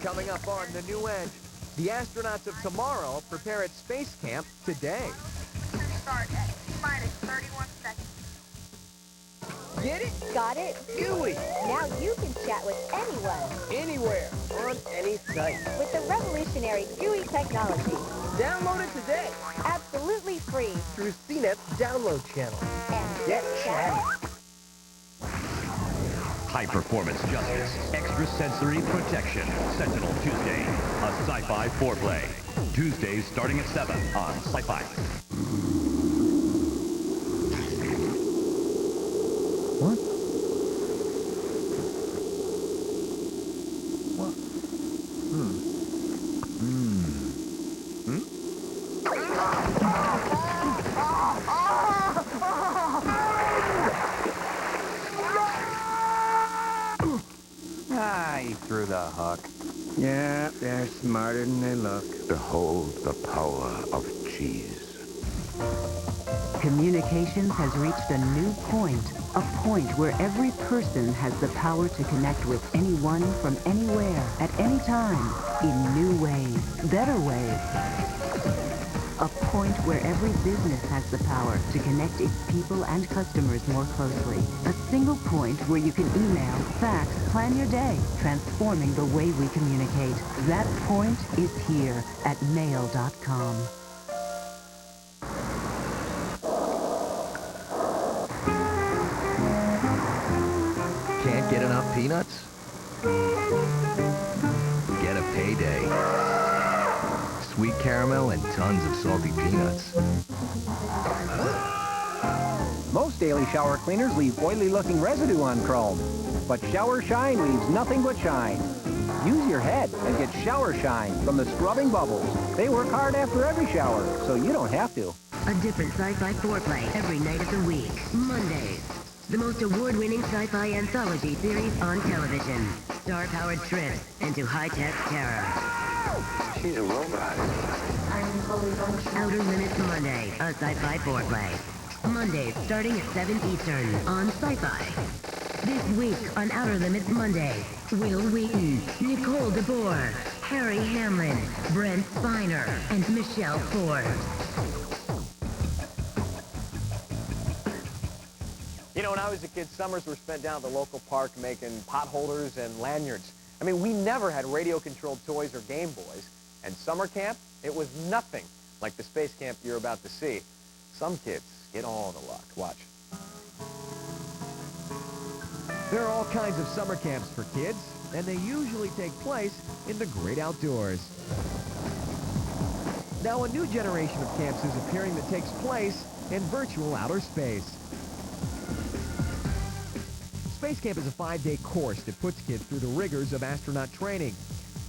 Coming up on The New Edge, the astronauts of tomorrow prepare at space camp today. Start at T-minus 31 seconds. Get it? Got it? Gooey. Now you can chat with anyone. Anywhere. On any site. With the revolutionary GUI technology. Download it today. Absolutely free. Through CNET's download channel. And get chatting. High-performance justice, extrasensory protection. Sentinel Tuesday, a sci-fi foreplay. Tuesdays starting at 7 on SciFi. What? What? He threw the hook. Yeah, they're smarter than they look. Behold the power of cheese. Communications has reached a new point, a point where every person has the power to connect with anyone from anywhere, at any time, in new ways, better ways. A point where every business has the power to connect its people and customers more closely. A single point where you can email, fax, plan your day, transforming the way we communicate. That point is here at mail.com. Can't get enough peanuts? Get a payday. Sweet caramel and tons of salty peanuts. Most daily shower cleaners leave oily-looking residue on chrome, but Shower Shine leaves nothing but shine. Use your head and get Shower Shine from the scrubbing bubbles. They work hard after every shower, so you don't have to. A different sci-fi foreplay every night of the week. Mondays. The most award-winning sci-fi anthology series on television. Star-powered trips into high-tech terror. She's a robot. Outer Limits Monday, a sci-fi foreplay. Mondays starting at 7 Eastern on SciFi. This week on Outer Limits Monday, Will Wheaton, Nicole DeBoer, Harry Hamlin, Brent Spiner, and Michelle Forbes. You know, when I was a kid, summers were spent down at the local park making potholders and lanyards. I mean, we never had radio-controlled toys or Game Boys. And summer camp, it was nothing like the space camp you're about to see. Some kids get all the luck. Watch. There are all kinds of summer camps for kids, and they usually take place in the great outdoors. Now, a new generation of camps is appearing that takes place in virtual outer space. Space Camp is a 5-day course that puts kids through the rigors of astronaut training.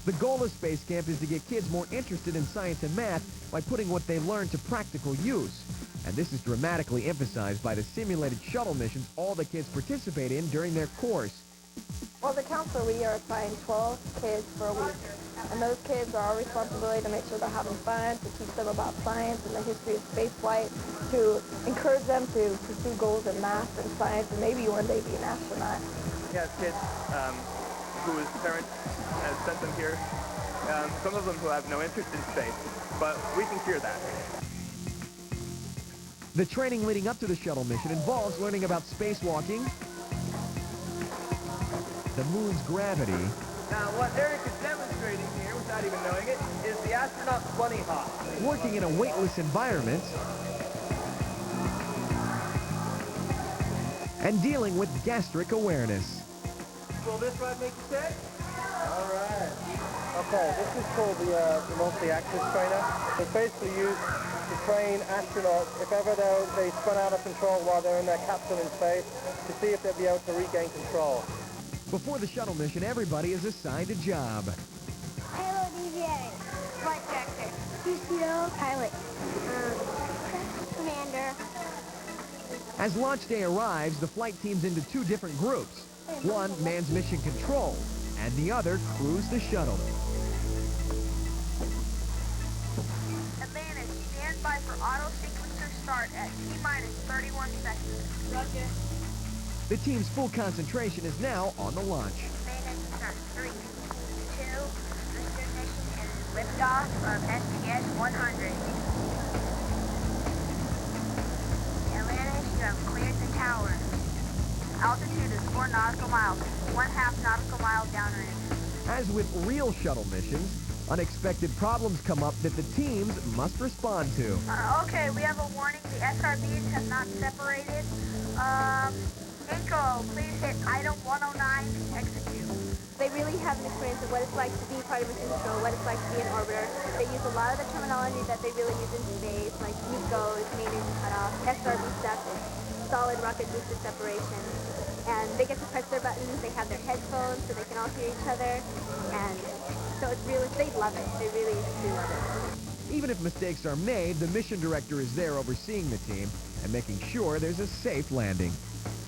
The goal of Space Camp is to get kids more interested in science and math by putting what they learn to practical use. And this is dramatically emphasized by the simulated shuttle missions all the kids participate in during their course. Well, as a counselor, we are assigned 12 kids for a week. And those kids are our responsibility to make sure they're having fun, to teach them about science and the history of spaceflight, to encourage them to pursue goals in math and science, and maybe one day be an astronaut. We have kids whose parents have sent them here, some of them who have no interest in space, but we can cure that. The training leading up to the shuttle mission involves learning about spacewalking, the moon's gravity. Now, what Eric is demonstrating here, without even knowing it, is the astronaut's bunny hop. Working in a weightless environment, and dealing with gastric awareness. Will this ride make you sick? All right. Okay, this is called the multi-axis trainer. It's basically used to train astronauts if ever they spun out of control while they're in their capsule in space to see if they'll be able to regain control. Before the shuttle mission, everybody is assigned a job. Hello, DJ. Flight director. PCO. Pilot. Commander. As launch day arrives, the flight teams into two different groups. One mans mission control, and the other crews the shuttle. Atlantis, stand by for auto sequencer start at T-minus 31 seconds. Roger. The team's full concentration is now on the launch. Atlantis, start 3, 2, booster ignition and liftoff of SPS 100. Atlantis, you have cleared the tower. Altitude is 4 nautical miles, 1/2 nautical mile downwind. As with real shuttle missions, unexpected problems come up that the teams must respond to. Okay, we have a warning. The SRBs have not separated. Inco, please hit item 109 to execute. They really have an experience of what it's like to be part of mission control, what it's like to be an orbiter. They use a lot of the terminology that they really use in space, like MECO is main engine cutoff, SRB stuff is solid rocket booster separation. And they get to press their buttons, they have their headphones so they can all hear each other. And so it's really, they love it. They really do love it. Even if mistakes are made, the mission director is there overseeing the team and making sure there's a safe landing.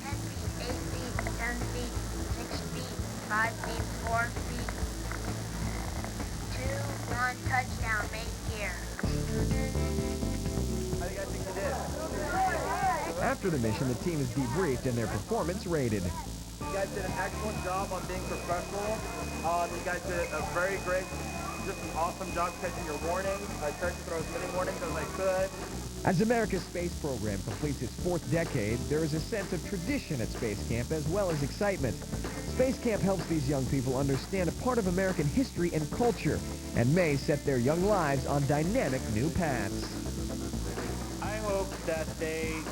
10 feet, 8 feet, 10 feet, 6 feet, 5 feet, 4 feet. 2, 1, touchdown, main gear. How do you guys think you did? After the mission, the team is debriefed and their performance rated. You guys did an excellent job on being professional. You guys did a very great, just an awesome job catching your warnings. I tried to throw as many warnings as I could. As America's space program completes its 4th decade, there is a sense of tradition at Space Camp as well as excitement. Space Camp helps these young people understand a part of American history and culture and may set their young lives on dynamic new paths. I hope that they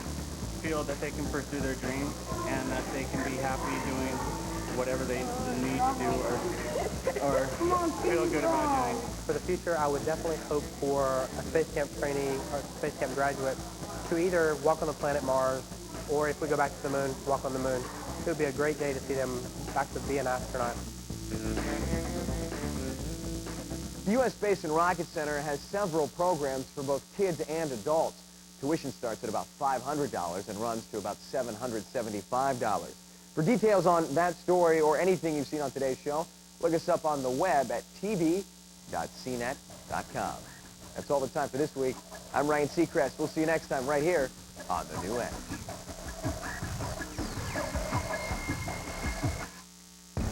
feel that they can pursue their dreams and that they can be happy doing whatever they need to do or feel good about doing. For the future, I would definitely hope for a space camp trainee or space camp graduate to either walk on the planet Mars, or if we go back to the moon, walk on the moon. It would be a great day to see them back to be an astronaut. The U.S. Space and Rocket Center has several programs for both kids and adults. Tuition starts at about $500 and runs to about $775. For details on that story or anything you've seen on today's show, look us up on the web at tv.cnet.com. That's all the time for this week. I'm Ryan Seacrest. We'll see you next time right here on The New Edge.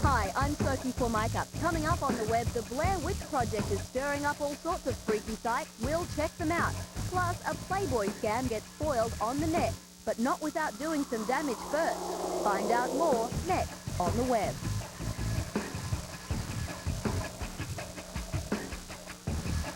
Hi, I'm Sophie Formica. Coming up on the web, the Blair Witch Project is stirring up all sorts of freaky sites. We'll check them out. Plus, a Playboy scam gets foiled on the net, but not without doing some damage first. Find out more next on the web.